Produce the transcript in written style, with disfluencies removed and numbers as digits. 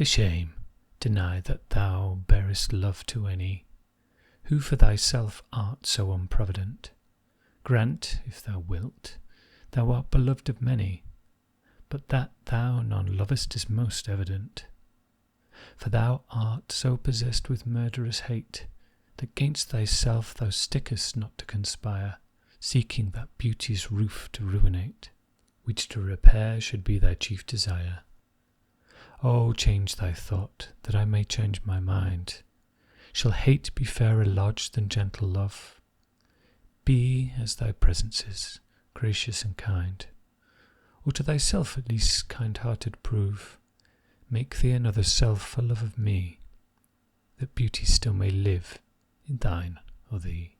For shame, deny that thou bearest love to any, who for thyself art so unprovident. Grant, if thou wilt, thou art belov'd of many, but that thou none lovest is most evident. For thou art so possessed with murderous hate, that gainst thyself thou stickest not to conspire, seeking that beauteous roof to ruinate, which to repair should be thy chief desire. O change thy thought, that I may change my mind. Shall hate be fairer lodged than gentle love? Be, as thy presence is, gracious and kind, or to thyself at least kind-hearted prove. Make thee another self for love of me, that beauty still may live in thine or thee.